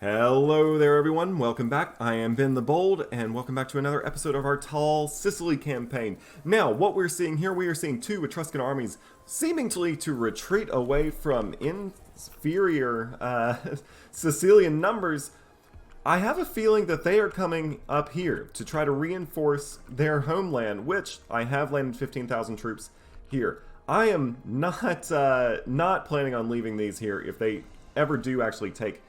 Hello there everyone, welcome back. I am Ben the Bold, and welcome back to another episode of our Tall Sicily campaign. Now, what we're seeing here, we are seeing two Etruscan armies seemingly to retreat away from inferior Sicilian numbers. I have a feeling that they are coming up here to try to reinforce their homeland, which I have landed 15,000 troops here. I am not planning on leaving these here if they ever do actually take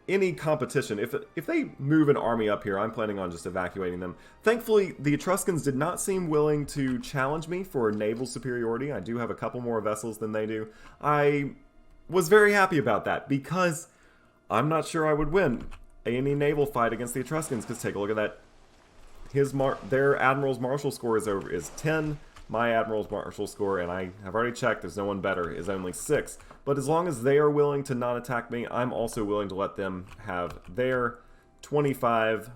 any competition. If they move an army up here, I'm planning on just evacuating them. Thankfully, the Etruscans did not seem willing to challenge me for naval superiority. I do have a couple more vessels than they do. I was very happy about that because I'm not sure I would win any naval fight against the Etruscans, because take a look at that. Their admiral's martial score is 10. My admiral's martial score, and I have already checked, there's no one better, is only 6. But as long as they are willing to not attack me, I'm also willing to let them have their 25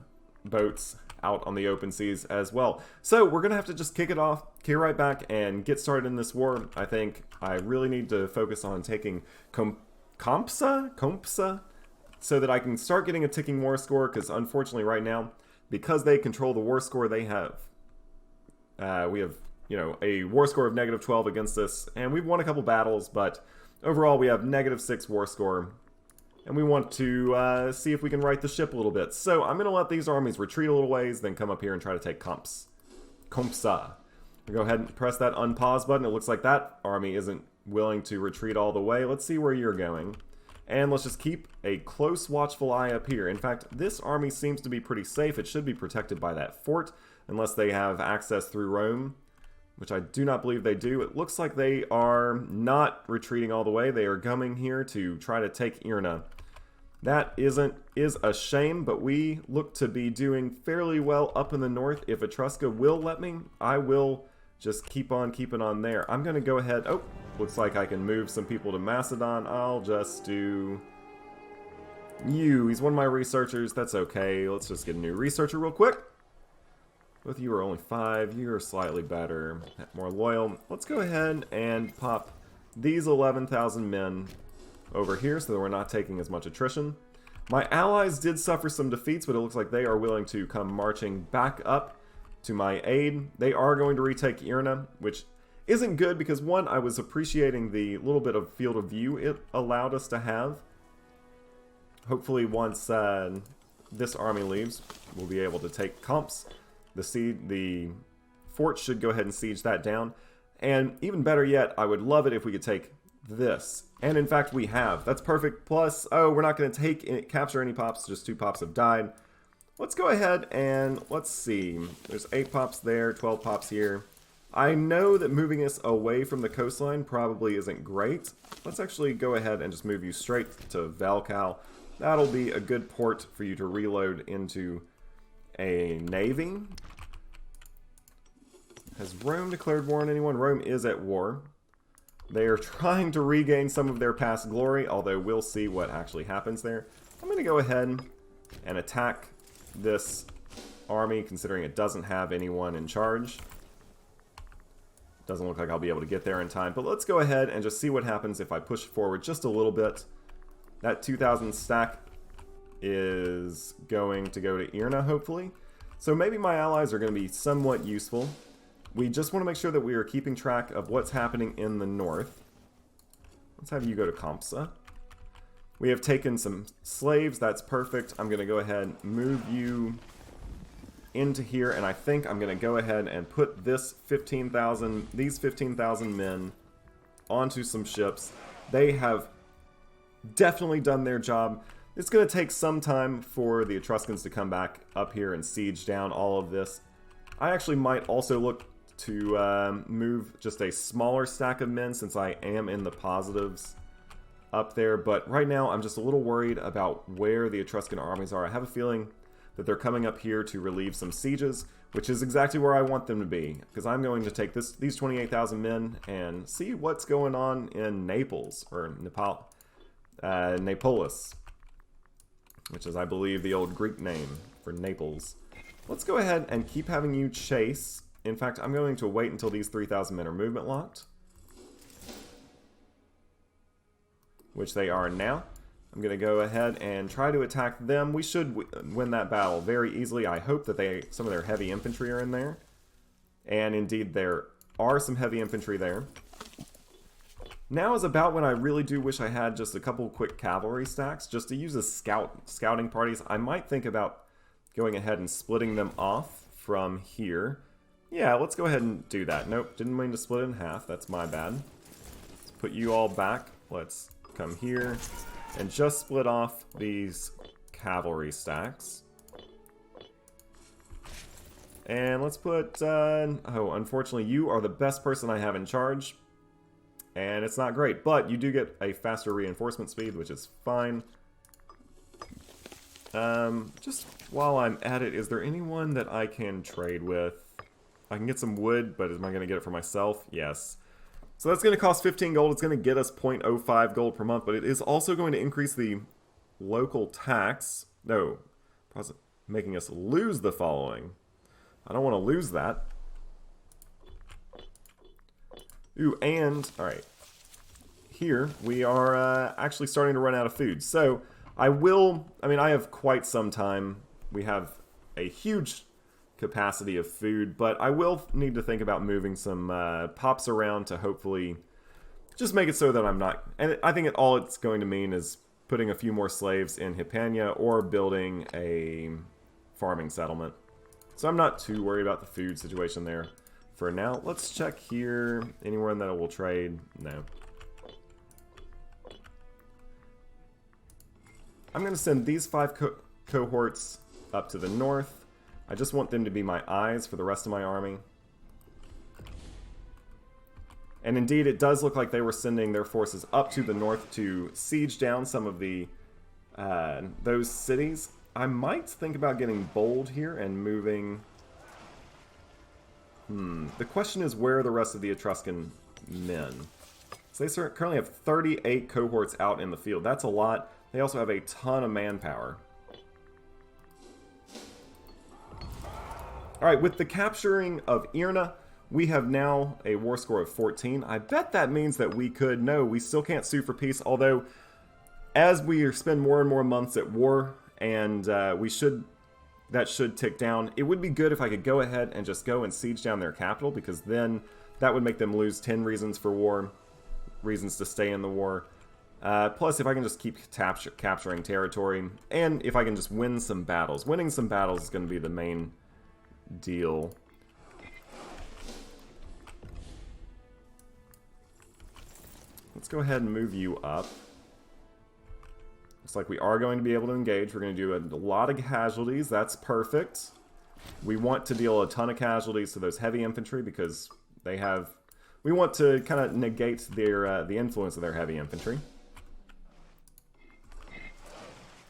boats out on the open seas as well. So we're going to have to just kick right back and get started in this war. I think I really need to focus on taking Compsa, so that I can start getting a ticking war score, because unfortunately right now, because they control the war score they have, we have a war score of -12 against us, and we've won a couple battles, but overall we have -6 war score, and we want to see if we can right the ship a little bit. So I'm going to let these armies retreat a little ways, then come up here and try to take Compsa. Go ahead and press that unpause button. It looks like that army isn't willing to retreat all the way. Let's see where you're going. And let's just keep a close watchful eye up here. In fact, this army seems to be pretty safe. It should be protected by that fort, unless they have access through Rome, which I do not believe they do. It looks like they are not retreating all the way. They are coming here to try to take Irna. That is a shame, but we look to be doing fairly well up in the north. If Etrusca will let me, I will just keep on keeping on there. I'm going to go ahead. Oh, looks like I can move some people to Macedon. I'll just do you. He's one of my researchers. That's okay. Let's just get a new researcher real quick. Both of you are only 5. You're slightly better, more loyal. Let's go ahead and pop these 11,000 men over here so that we're not taking as much attrition. My allies did suffer some defeats, but it looks like they are willing to come marching back up to my aid. They are going to retake Irna, which isn't good because, one, I was appreciating the little bit of field of view it allowed us to have. Hopefully once this army leaves, we'll be able to take Comps. The fort should go ahead and siege that down. And even better yet, I would love it if we could take this. And in fact, we have. That's perfect. Plus, oh, we're not going to capture any pops. Just 2 pops have died. Let's go ahead and let's see. There's 8 pops there, 12 pops here. I know that moving us away from the coastline probably isn't great. Let's actually go ahead and just move you straight to Valcal. That'll be a good port for you to reload into a navy. Has Rome declared war on anyone? Rome is at war. They are trying to regain some of their past glory, although we'll see what actually happens there. I'm going to go ahead and attack this army, considering it doesn't have anyone in charge. Doesn't look like I'll be able to get there in time, but let's go ahead and just see what happens if I push forward just a little bit. That 2,000 stack is going to go to Irna, hopefully. So maybe my allies are going to be somewhat useful. We just want to make sure that we are keeping track of what's happening in the north. Let's have you go to Compsa. We have taken some slaves. That's perfect. I'm going to go ahead and move you into here, and I think I'm going to go ahead and put these 15,000 men onto some ships. They have definitely done their job. It's going to take some time for the Etruscans to come back up here and siege down all of this. I actually might also look to move just a smaller stack of men, since I am in the positives up there, but right now I'm just a little worried about where the Etruscan armies are. I have a feeling that they're coming up here to relieve some sieges, which is exactly where I want them to be, because I'm going to take these 28,000 men and see what's going on in Naples, or Neapolis, which is, I believe, the old Greek name for Naples. Let's go ahead and keep having you chase. In fact, I'm going to wait until these 3,000 men are movement locked, which they are now. I'm I'm going to go ahead and try to attack them. We should win that battle very easily. I hope that some of their heavy infantry are in there. And indeed, there are some heavy infantry there. Now is about when I really do wish I had just a couple quick cavalry stacks just to use as scouting parties. I might think about going ahead and splitting them off from here. Yeah, let's go ahead and do that. Nope, didn't mean to split it in half. That's my bad. Let's put you all back. Let's come here and just split off these cavalry stacks. And let's put, oh, unfortunately you are the best person I have in charge. And it's not great, but you do get a faster reinforcement speed, which is fine. Just while I'm at it, is there anyone that I can trade with? I can get some wood, but am I going to get it for myself? Yes. So that's going to cost 15 gold. It's going to get us 0.05 gold per month, but it is also going to increase the local tax. No, making us lose the following. I don't want to lose that. Ooh, and, alright, here we are actually starting to run out of food. So, I have quite some time. We have a huge capacity of food, but I will need to think about moving some pops around to hopefully just make it so that I'm not, and I think all it's going to mean is putting a few more slaves in Hispania or building a farming settlement. So I'm not too worried about the food situation there. For now, let's check here. Anyone that will trade? No. I'm going to send these 5 cohorts up to the north. I just want them to be my eyes for the rest of my army. And indeed, it does look like they were sending their forces up to the north to siege down some of the those cities. I might think about getting bold here and moving... The question is, where are the rest of the Etruscan men? So they currently have 38 cohorts out in the field. That's a lot. They also have a ton of manpower. Alright, with the capturing of Irna, we have now a war score of 14. I bet that means that we could... No, we still can't sue for peace, although as we spend more and more months at war, and that should tick down. It would be good if I could go ahead and just go and siege down their capital, because then that would make them lose 10 reasons for war, reasons to stay in the war. Plus, if I can just keep capturing territory, and if I can just win some battles. Winning some battles is going to be the main deal. Let's go ahead and move you up. Looks like we are going to be able to engage. We're going to do a lot of casualties. That's perfect. We want to deal a ton of casualties to those heavy infantry because they have... We want to kind of negate their the influence of their heavy infantry.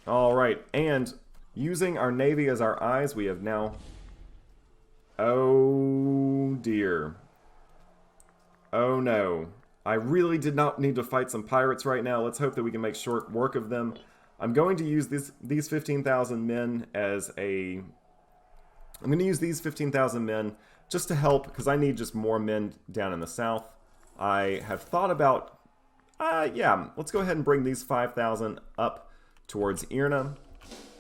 Alright, and using our navy as our eyes, we have now... Oh dear. Oh no. I really did not need to fight some pirates right now. Let's hope that we can make short work of them. I'm going to use these 15,000 men as a... I'm going to use these 15,000 men just to help, because I need just more men down in the south. I have thought about... yeah, let's go ahead and bring these 5,000 up towards Irna.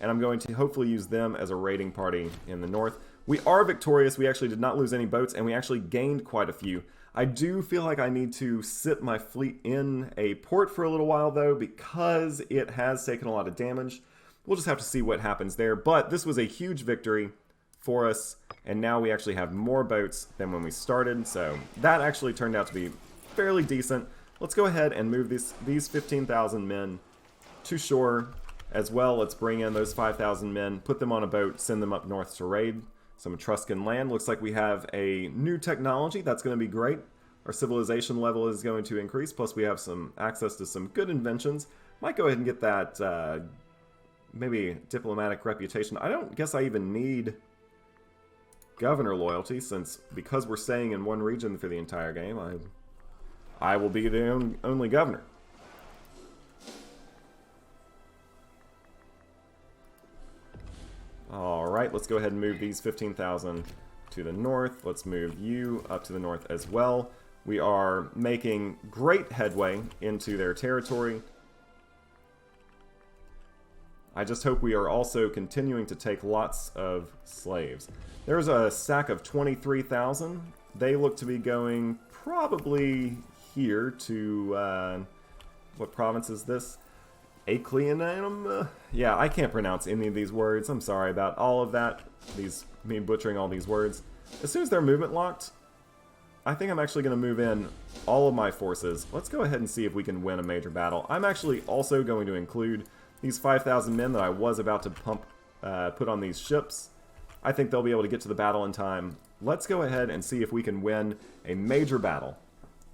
And I'm going to hopefully use them as a raiding party in the north. We are victorious. We actually did not lose any boats, and we actually gained quite a few. I do feel like I need to sit my fleet in a port for a little while, though, because it has taken a lot of damage. We'll just have to see what happens there. But this was a huge victory for us, and now we actually have more boats than when we started, so that actually turned out to be fairly decent. Let's go ahead and move these 15,000 men to shore as well. Let's bring in those 5,000 men, put them on a boat, send them up north to raid some Etruscan land. Looks like we have a new technology. That's going to be great. Our civilization level is going to increase, plus we have some access to some good inventions. Might go ahead and get that maybe diplomatic reputation. I don't guess I even need governor loyalty, since because we're staying in one region for the entire game, I will be the only governor. Alright, let's go ahead and move these 15,000 to the north. Let's move you up to the north as well. We are making great headway into their territory. I just hope we are also continuing to take lots of slaves. There's a sack of 23,000. They look to be going probably here to, what province is this? Acleonum? Yeah, I can't pronounce any of these words. I'm sorry about all of that. Me butchering all these words. As soon as they're movement locked, I think I'm actually going to move in all of my forces. Let's go ahead and see if we can win a major battle. I'm actually also going to include these 5,000 men that I was about to put on these ships. I think they'll be able to get to the battle in time. Let's go ahead and see if we can win a major battle.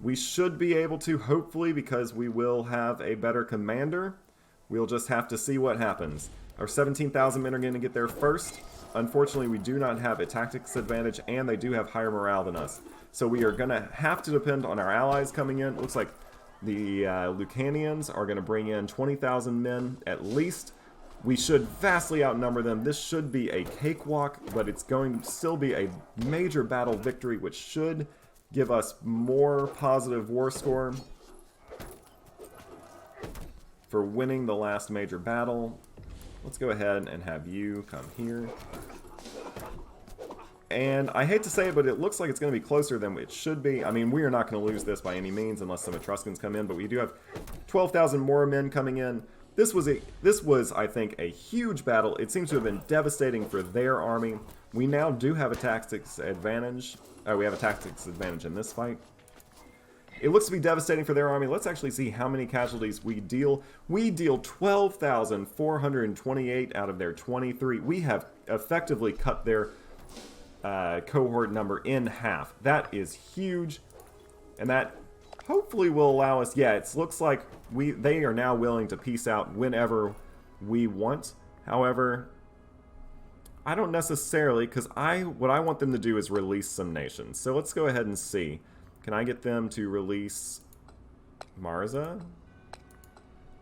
We should be able to, hopefully, because we will have a better commander. We'll just have to see what happens. Our 17,000 men are going to get there first. Unfortunately, we do not have a tactics advantage, and they do have higher morale than us. So we are going to have to depend on our allies coming in. It looks like the Lucanians are going to bring in 20,000 men at least. We should vastly outnumber them. This should be a cakewalk, but it's going to still be a major battle victory, which should give us more positive war score for winning the last major battle. Let's go ahead and have you come here. And I hate to say it, but it looks like it's going to be closer than it should be. I mean, we are not going to lose this by any means unless some Etruscans come in, but we do have 12,000 more men coming in. This was, I think, a huge battle. It seems to have been devastating for their army. We now do have a tactics advantage. We have a tactics advantage in this fight. It looks to be devastating for their army. Let's actually see how many casualties we deal. We deal 12,428 out of their 23. We have effectively cut their cohort number in half. That is huge, and that hopefully will allow us. Yeah, it looks like they are now willing to peace out whenever we want. However, I don't necessarily, because what I want them to do is release some nations. So let's go ahead and see. Can I get them to release Marza?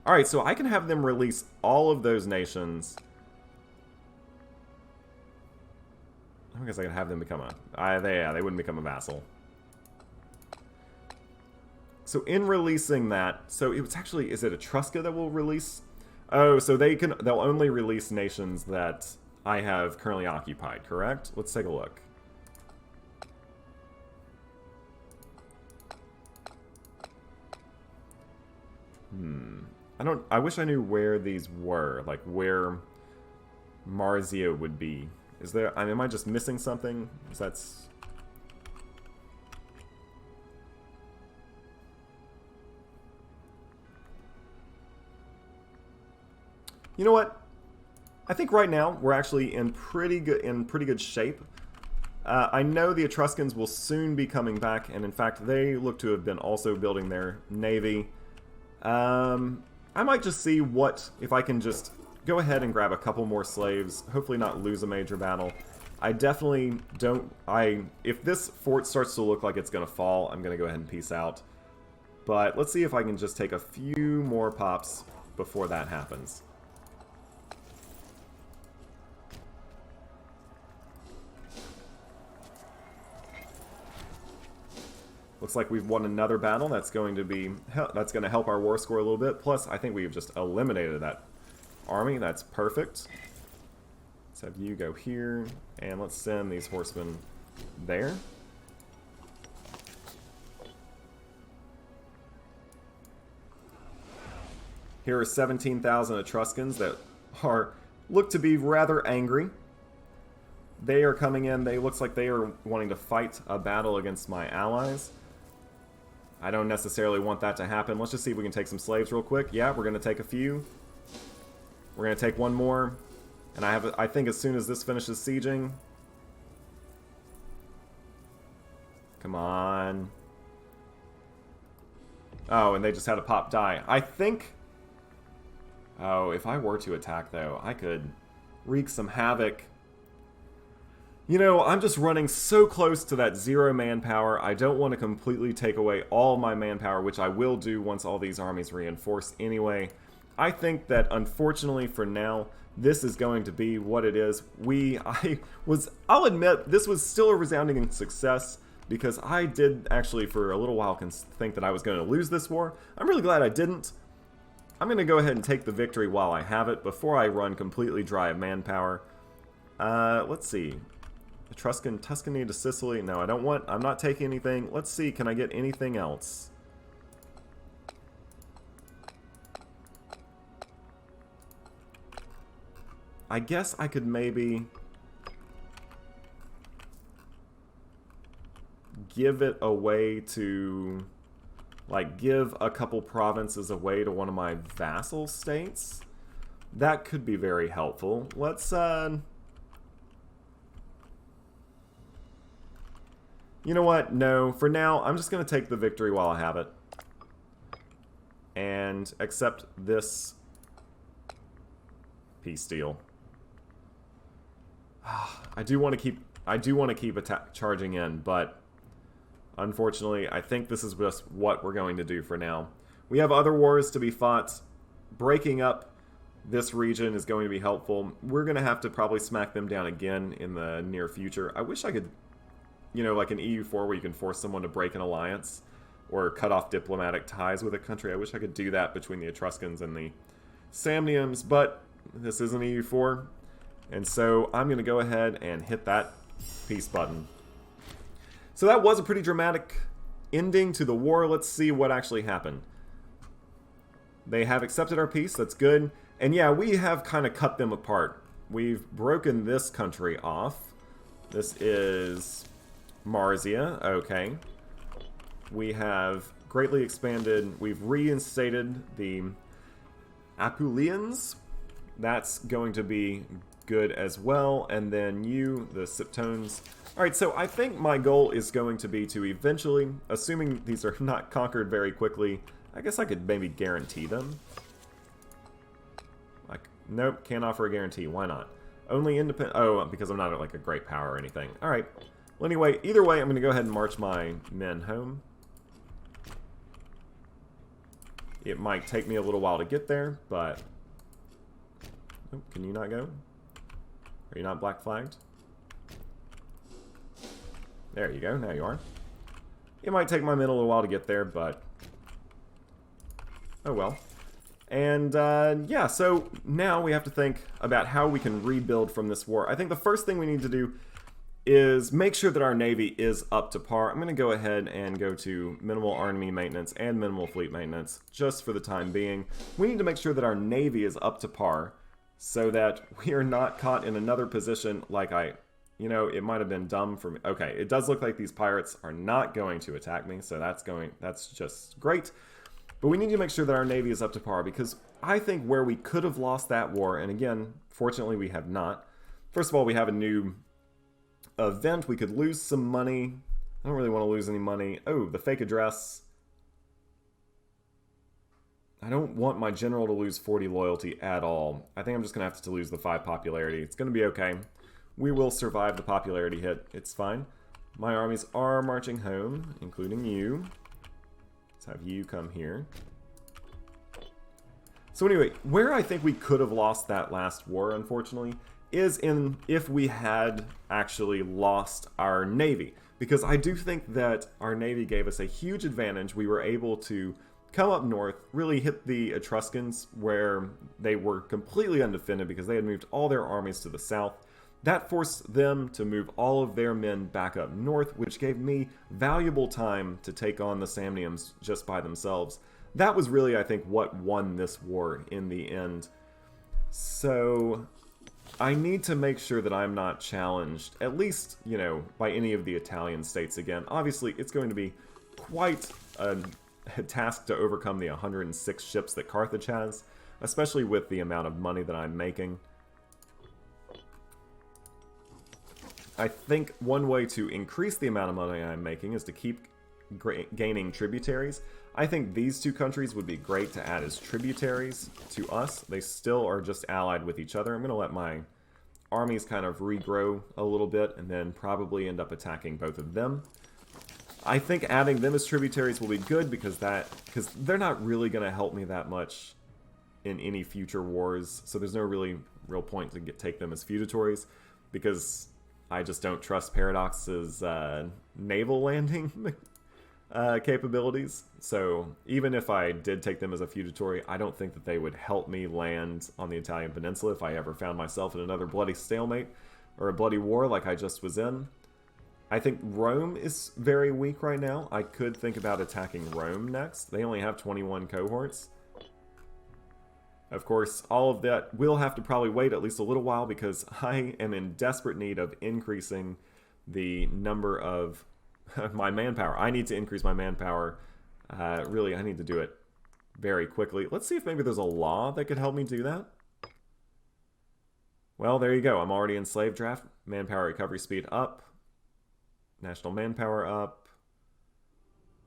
Alright, so I can have them release all of those nations. I guess I can have them become they wouldn't become a vassal. So in releasing that, so it's actually, is it Etrusca that will release? Oh, so they'll only release nations that I have currently occupied, correct? Let's take a look. I wish I knew where these were, like where Marzia would be. Is there, am I just missing something? That's... You know what? I think right now we're actually in pretty good shape. I know the Etruscans will soon be coming back, and in fact they look to have been also building their navy. I might just see if I can just go ahead and grab a couple more slaves, hopefully not lose a major battle. I definitely don't... if this fort starts to look like it's going to fall, I'm going to go ahead and peace out. But let's see if I can just take a few more pops before that happens. Looks like we've won another battle. That's going to help our war score a little bit. Plus, I think we've just eliminated that army. That's perfect. Let's have you go here, and let's send these horsemen there. Here are 17,000 Etruscans that look to be rather angry. They are coming in. Looks like they are wanting to fight a battle against my allies. I don't necessarily want that to happen. Let's just see if we can take some slaves real quick. Yeah, we're going to take a few. We're going to take one more. And I think as soon as this finishes sieging... Come on. Oh, and they just had a pop die. I think... Oh, if I were to attack, though, I could wreak some havoc. You know, I'm just running so close to that 0 manpower. I don't want to completely take away all my manpower, which I will do once all these armies reinforce anyway. I think that, unfortunately, for now, this is going to be what it is. I'll admit, this was still a resounding success, because I did actually, for a little while, think that I was going to lose this war. I'm really glad I didn't. I'm going to go ahead and take the victory while I have it before I run completely dry of manpower. Let's see. Etruscan, Tuscany to Sicily. No, I don't want... I'm not taking anything. Let's see. Can I get anything else? I guess I could maybe give it away to... Like, give a couple provinces away to one of my vassal states. That could be very helpful. Let's, you know what? No, for now, I'm just going to take the victory while I have it. And accept this peace deal. I do want to keep charging in, but unfortunately, I think this is just what we're going to do for now. We have other wars to be fought. Breaking up this region is going to be helpful. We're going to have to probably smack them down again in the near future. I wish I could, you know, like an EU4 where you can force someone to break an alliance or cut off diplomatic ties with a country. I wish I could do that between the Etruscans and the Samniums, but this isn't EU4. And so I'm going to go ahead and hit that peace button. So that was a pretty dramatic ending to the war. Let's see what actually happened. They have accepted our peace. That's good. And yeah, we have kind of cut them apart. We've broken this country off. This is Marzia. Okay. We have greatly expanded. We've reinstated the Apulians. That's going to be good as well. And then you, the Septones. Alright, so I think my goal is going to be to eventually, assuming these are not conquered very quickly, I guess I could maybe guarantee them. Like, nope, can't offer a guarantee. Why not? Only independent... Oh, because I'm not like a great power or anything. Alright. Well, anyway, either way, I'm going to go ahead and march my men home. It might take me a little while to get there, but... Oh, can you not go? Are you not black flagged? There you go, now you are. It might take my men a little while to get there, but... Oh well. And, yeah, so now we have to think about how we can rebuild from this war. I think the first thing we need to do is make sure that our navy is up to par. I'm going to go ahead and go to minimal army maintenance and minimal fleet maintenance, just for the time being. We need to make sure that our navy is up to par, so that we are not caught in another position like you know, it might have been dumb for me. Okay, it does look like these pirates are not going to attack me, so that's just great. But we need to make sure that our navy is up to par, because I think where we could have lost that war, and again, fortunately we have not. First of all, we have a new event. We could lose some money. I don't really want to lose any money. Oh, the fake address. I don't want my general to lose 40 loyalty at all. I think I'm just going to have to lose the 5 popularity. It's going to be okay. We will survive the popularity hit. It's fine. My armies are marching home, including you. Let's have you come here. So anyway, where I think we could have lost that last war, unfortunately, is in if we had actually lost our navy. Because I do think that our navy gave us a huge advantage. We were able to come up north, really hit the Etruscans where they were completely undefended because they had moved all their armies to the south. That forced them to move all of their men back up north, which gave me valuable time to take on the Samniums just by themselves. That was really, I think, what won this war in the end. So I need to make sure that I'm not challenged, at least, you know, by any of the Italian states again. Obviously, it's going to be quite a task to overcome the 106 ships that Carthage has, especially with the amount of money that I'm making. I think one way to increase the amount of money I'm making is to keep gaining tributaries. I think these two countries would be great to add as tributaries to us. They still are just allied with each other. I'm going to let my armies kind of regrow a little bit and then probably end up attacking both of them. I think adding them as tributaries will be good because they're not really going to help me that much in any future wars. So there's no real point to take them as feudatories because I just don't trust Paradox's naval landing capabilities. So even if I did take them as a feudatory, I don't think that they would help me land on the Italian Peninsula if I ever found myself in another bloody stalemate or a bloody war like I just was in. I think Rome is very weak right now. I could think about attacking Rome next. They only have 21 cohorts. Of course, all of that will have to probably wait at least a little while because I am in desperate need of increasing the number of my manpower. I need to increase my manpower. Really, I need to do it very quickly. Let's see if maybe there's a law that could help me do that. Well, there you go. I'm already in slave draft. Manpower recovery speed up. National manpower up.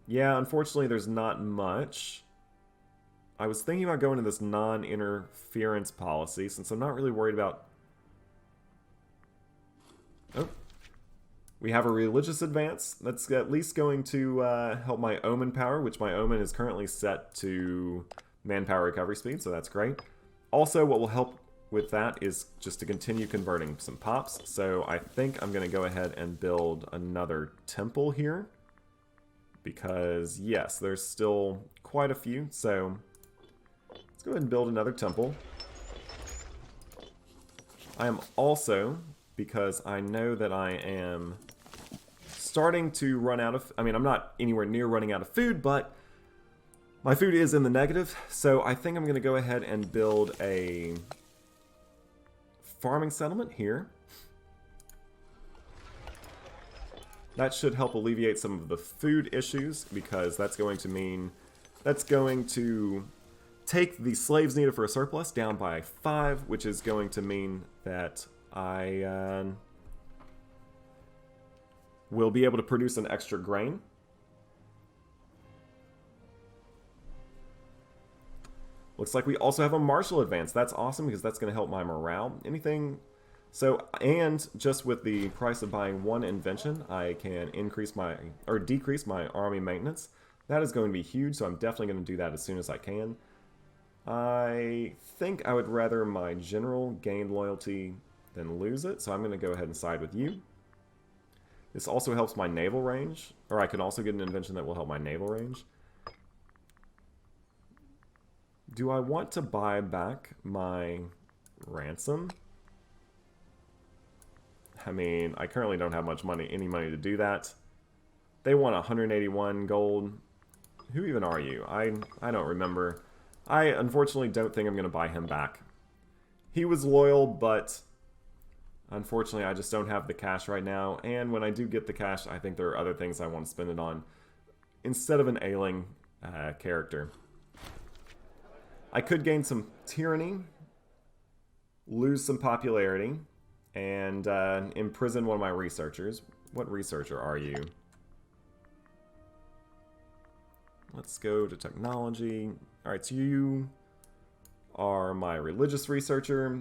Yeah, unfortunately, there's not much. I was thinking about going to this non-interference policy since I'm not really worried about... Oh. We have a religious advance. That's at least going to help my omen power, which my omen is currently set to manpower recovery speed, so that's great. Also, what will help with that is just to continue converting some pops. So I think I'm going to go ahead and build another temple here. Because, yes, there's still quite a few. So let's go ahead and build another temple. I am also, because I know that I am starting to run out of... I mean, I'm not anywhere near running out of food, but my food is in the negative. So I think I'm going to go ahead and build a farming settlement here. That should help alleviate some of the food issues, because that's going to mean... that's going to take the slaves needed for a surplus down by 5, which is going to mean that I will be able to produce an extra grain. Looks like we also have a martial advance. That's awesome because that's going to help my morale. Anything... So, and just with the price of buying one invention, I can increase my, or decrease my army maintenance. That is going to be huge, so I'm definitely going to do that as soon as I can. I think I would rather my general gain loyalty than lose it, so I'm going to go ahead and side with you. This also helps my naval range, or I can also get an invention that will help my naval range. Do I want to buy back my ransom? I mean, I currently don't have much money, any money to do that. They want 181 gold. Who even are you? I don't remember. I unfortunately don't think I'm going to buy him back. He was loyal, but unfortunately I just don't have the cash right now. And when I do get the cash, I think there are other things I want to spend it on instead of an ailing character. I could gain some tyranny, lose some popularity, and imprison one of my researchers. What researcher are you? Let's go to technology. Alright, so you are my religious researcher.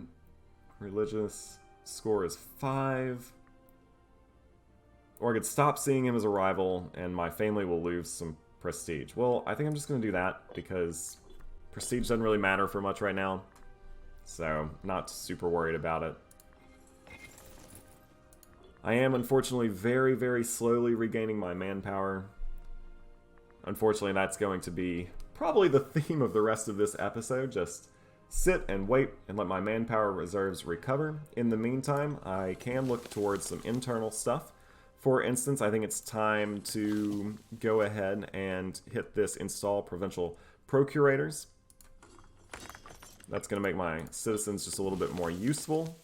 Religious score is 5. Or I could stop seeing him as a rival, and my family will lose some prestige. Well, I think I'm just going to do that, because prestige doesn't really matter for much right now. So, not super worried about it. I am, unfortunately, very, very slowly regaining my manpower. Unfortunately, that's going to be probably the theme of the rest of this episode. Just sit and wait and let my manpower reserves recover. In the meantime, I can look towards some internal stuff. For instance, I think it's time to go ahead and hit this install provincial procurators. That's going to make my citizens just a little bit more useful.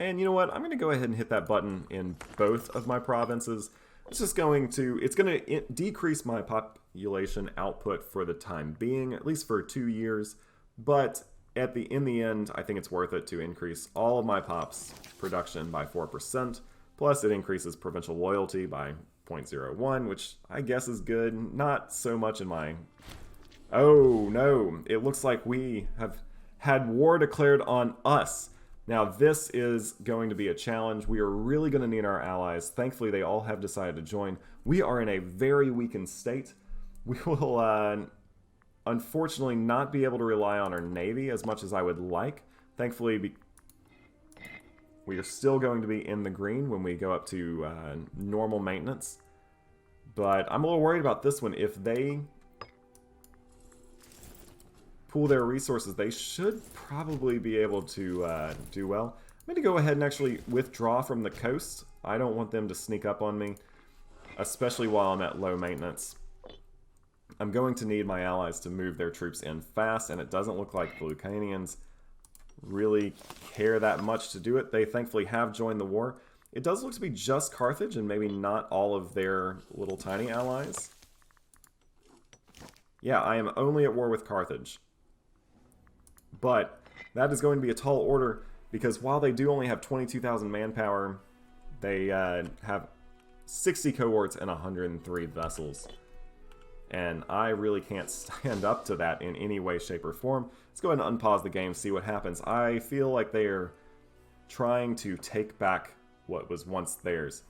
And you know what? I'm going to go ahead and hit that button in both of my provinces. It's just going to, it's going to decrease my population output for the time being, at least for 2 years. But in the end, I think it's worth it to increase all of my pops production by 4%. Plus, it increases provincial loyalty by 0.01, which I guess is good. Not so much in my... Oh, no. It looks like we have had war declared on us. Now, this is going to be a challenge. We are really going to need our allies. Thankfully, they all have decided to join. We are in a very weakened state. We will, unfortunately, not be able to rely on our navy as much as I would like. Thankfully, we are still going to be in the green when we go up to normal maintenance. But I'm a little worried about this one. If they pool their resources, they should probably be able to do well. I'm going to go ahead and actually withdraw from the coast. I don't want them to sneak up on me, especially while I'm at low maintenance. I'm going to need my allies to move their troops in fast, and it doesn't look like the Lucanians really care that much to do it. They thankfully have joined the war. It does look to be just Carthage and maybe not all of their little tiny allies. Yeah, I am only at war with Carthage. But that is going to be a tall order because while they do only have 22,000 manpower, they have 60 cohorts and 103 vessels. And I really can't stand up to that in any way, shape, or form. Let's go ahead and unpause the game, see what happens. I feel like they are trying to take back what was once theirs.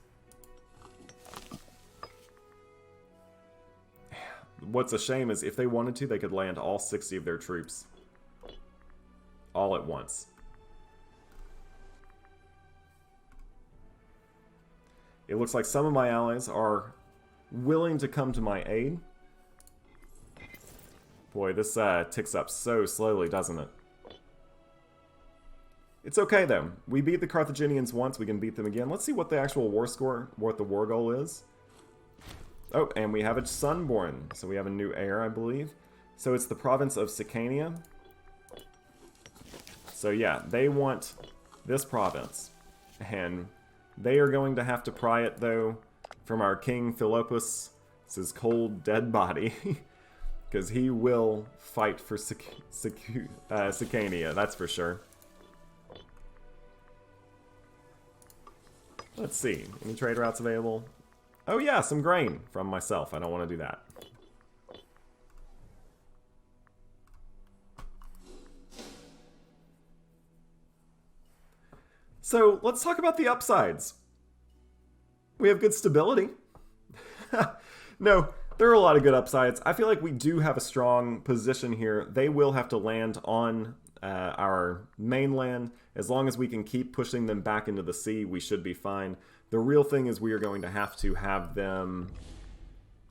What's a shame is if they wanted to, they could land all 60 of their troops all at once. It looks like some of my allies are willing to come to my aid. Boy, this ticks up so slowly, doesn't it? It's okay, though. We beat the Carthaginians once. We can beat them again. Let's see what the actual war score, what the war goal is. Oh, and we have a son born. So we have a new heir, I believe. So it's the province of Sicily. So yeah, they want this province. And they are going to have to pry it, though, from our King Philippus. It's his cold, dead body. Because he will fight for Sicily, that's for sure. Let's see. Any trade routes available? Oh yeah, some grain from myself. I don't want to do that. So let's talk about the upsides. We have good stability. No, there are a lot of good upsides. I feel like we do have a strong position here. They will have to land on our mainland. As long as we can keep pushing them back into the sea, we should be fine. The real thing is we are going to have them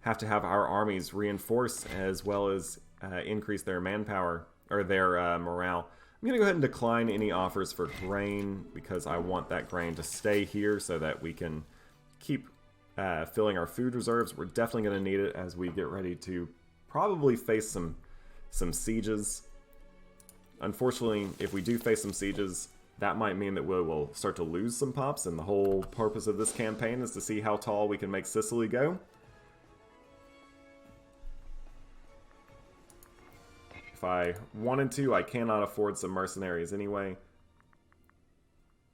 have our armies reinforce as well as increase their manpower or their morale. I'm going to go ahead and decline any offers for grain because I want that grain to stay here so that we can keep filling our food reserves. We're definitely going to need it as we get ready to probably face some sieges. Unfortunately, if we do face some sieges, that might mean that we will start to lose some pops, and the whole purpose of this campaign is to see how tall we can make Sicily go. If I wanted to, I cannot afford some mercenaries anyway.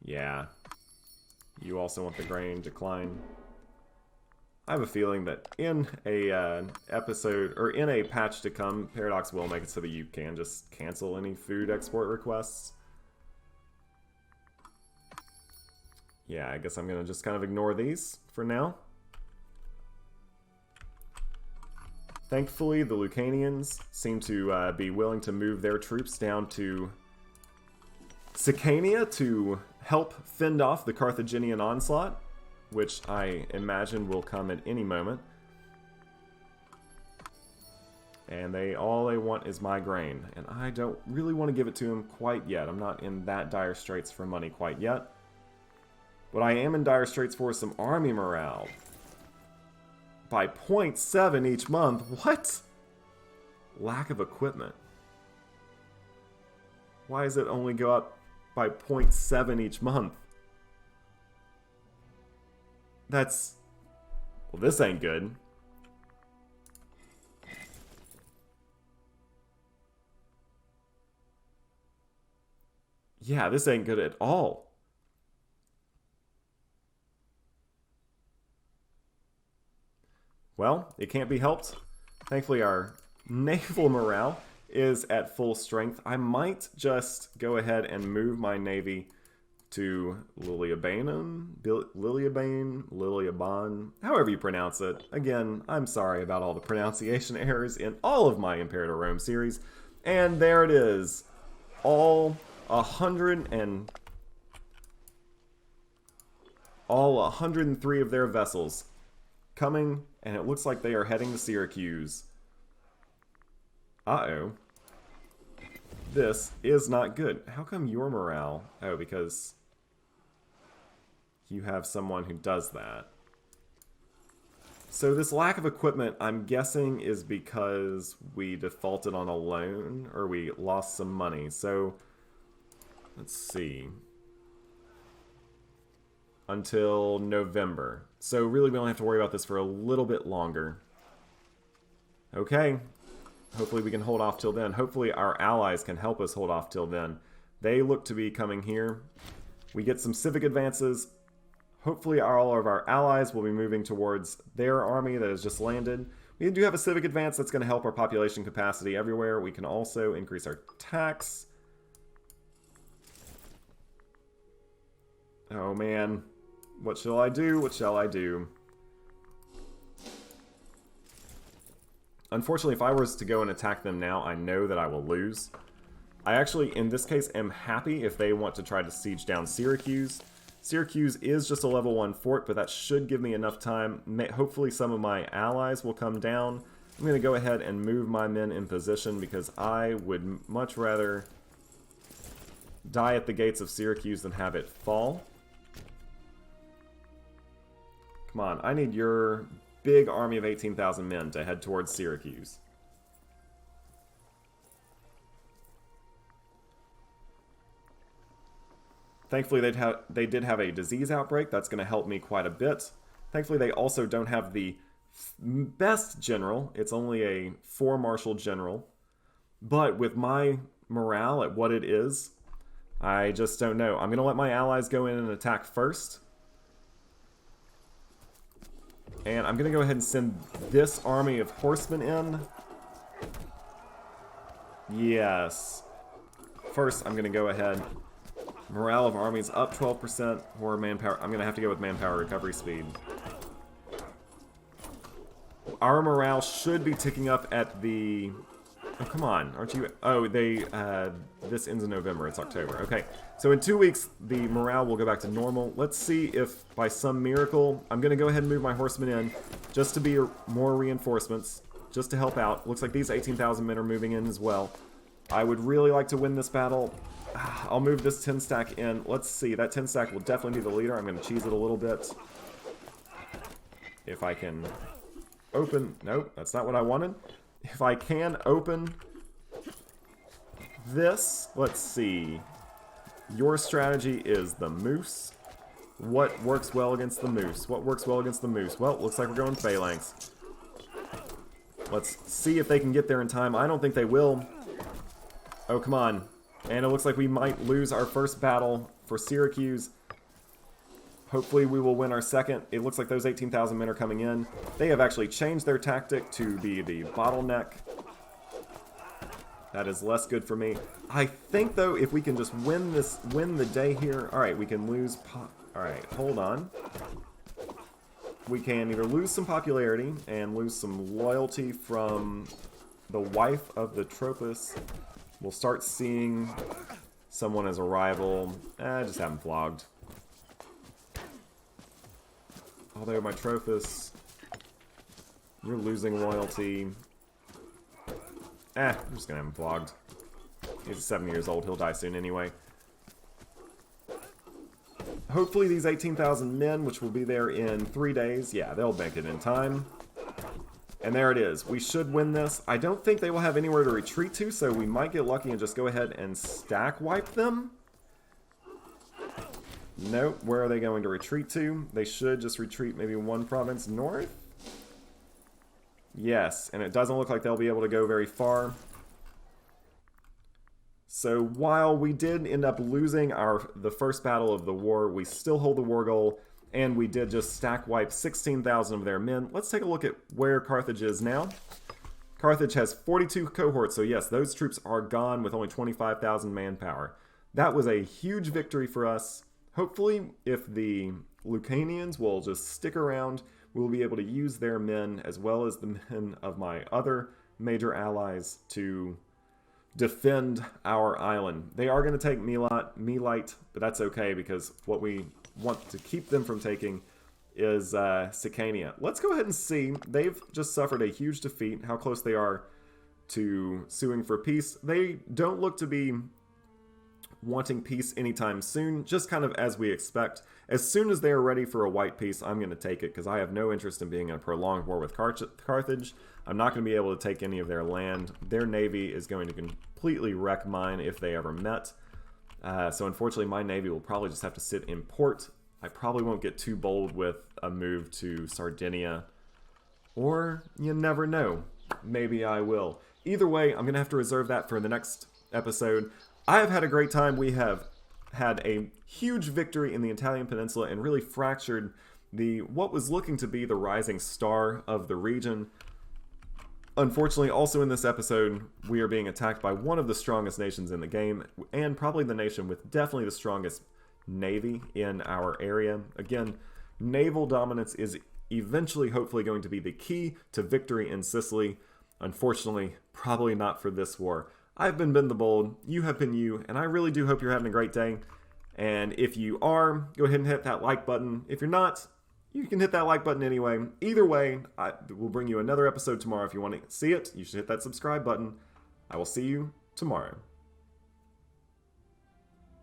Yeah. You also want the grain, decline. I have a feeling that in a episode, or in a patch to come, Paradox will make it so that you can just cancel any food export requests. Yeah, I guess I'm going to just kind of ignore these for now. Thankfully, the Lucanians seem to be willing to move their troops down to Sicily to help fend off the Carthaginian onslaught, which I imagine will come at any moment. And all they want is my grain, and I don't really want to give it to them quite yet. I'm not in that dire straits for money quite yet. But I am in dire straits for some army morale. By 0.7 each month? What? Lack of equipment. Why does it only go up by 0.7 each month? That's... well, this ain't good. Yeah, this ain't good at all. Well, it can't be helped. Thankfully, our naval morale is at full strength. I might just go ahead and move my navy to Liliabanum, Liliaban, however you pronounce it. Again, I'm sorry about all the pronunciation errors in all of my Imperator Rome series. And there it is. All 103 of their vessels coming, and it looks like they are heading to Syracuse. Uh-oh. This is not good. How come your morale? Oh, because you have someone who does that. So this lack of equipment, I'm guessing, is because we defaulted on a loan, or we lost some money. So, let's see. Until November. So really we don't have to worry about this for a little bit longer. Okay. Hopefully we can hold off till then. Hopefully our allies can help us hold off till then. They look to be coming here. We get some civic advances. Hopefully all of our allies will be moving towards their army that has just landed. We do have a civic advance that's going to help our population capacity everywhere. We can also increase our tax. Oh man. What shall I do? What shall I do? Unfortunately, if I was to go and attack them now, I know that I will lose. I actually, in this case, am happy if they want to try to siege down Syracuse. Syracuse is just a level 1 fort, but that should give me enough time. Hopefully some of my allies will come down. I'm going to go ahead and move my men in position because I would much rather die at the gates of Syracuse than have it fall. Come on, I need your big army of 18,000 men to head towards Syracuse. Thankfully, they did have a disease outbreak. That's going to help me quite a bit. Thankfully, they also don't have the best general. It's only a 4-marshal general. But with my morale at what it is, I just don't know. I'm going to let my allies go in and attack first. And I'm going to go ahead and send this army of horsemen in. Yes. First, I'm going to go ahead. Morale of armies up 12%. Or manpower. I'm going to have to go with manpower recovery speed. Our morale should be ticking up at the... Oh, come on. Aren't you... Oh, they... this ends in November. It's October. Okay. So in 2 weeks, the morale will go back to normal. Let's see if, by some miracle... I'm going to go ahead and move my horsemen in just to be more reinforcements. Just to help out. Looks like these 18,000 men are moving in as well. I would really like to win this battle. I'll move this 10 stack in. Let's see. That 10 stack will definitely be the leader. I'm going to cheese it a little bit. If I can open... Nope, that's not what I wanted. If I can open this... Let's see. Your strategy is the moose. What works well against the moose? What works well against the moose? Well, looks like we're going phalanx. Let's see if they can get there in time. I don't think they will. Oh, come on. And it looks like we might lose our first battle for Syracuse. Hopefully we will win our second. It looks like those 18,000 men are coming in. They have actually changed their tactic to be the bottleneck. That is less good for me. I think, though, if we can just win the day here... Alright, we can lose... Alright, hold on. We can either lose some popularity and lose some loyalty from the wife of the Tropus. We'll start seeing someone as a rival. Just have him flogged. Although my Tropus, you're losing loyalty. I'm just gonna have him flogged. He's 7 years old, he'll die soon anyway. Hopefully these 18,000 men, which will be there in 3 days, yeah, they'll make it in time. And there it is. We should win this. I don't think they will have anywhere to retreat to, so we might get lucky and just go ahead and stack wipe them. Nope. Where are they going to retreat to? They should just retreat maybe 1 province north? Yes, and it doesn't look like they'll be able to go very far. So while we did end up losing the first battle of the war, we still hold the war goal. And we did just stack wipe 16,000 of their men. Let's take a look at where Carthage is now. Carthage has 42 cohorts, so yes, those troops are gone with only 25,000 manpower. That was a huge victory for us. Hopefully, if the Lucanians will just stick around, we'll be able to use their men as well as the men of my other major allies to defend our island. They are going to take Melite, but that's okay because what we want to keep them from taking is Sicily. Let's go ahead and see. They've just suffered a huge defeat. How close they are to suing for peace. They don't look to be wanting peace anytime soon, just kind of as we expect. As soon as they are ready for a white peace, I'm going to take it, because I have no interest in being in a prolonged war with Carthage. I'm not going to be able to take any of their land. Their navy is going to completely wreck mine if they ever met. So unfortunately, my navy will probably just have to sit in port. I probably won't get too bold with a move to Sardinia. Or, you never know. Maybe I will. Either way, I'm going to have to reserve that for the next episode. I have had a great time. We have had a huge victory in the Italian Peninsula and really fractured what was looking to be the rising star of the region. Unfortunately, also in this episode, we are being attacked by one of the strongest nations in the game, and probably the nation with definitely the strongest navy in our area. Again, naval dominance is eventually, hopefully, going to be the key to victory in Sicily. Unfortunately, probably not for this war. I've been Ben the Bold, you have been you, and I really do hope you're having a great day. And if you are, go ahead and hit that like button. If you're not, you can hit that like button anyway. Either way, I will bring you another episode tomorrow. If you want to see it, you should hit that subscribe button. I will see you tomorrow.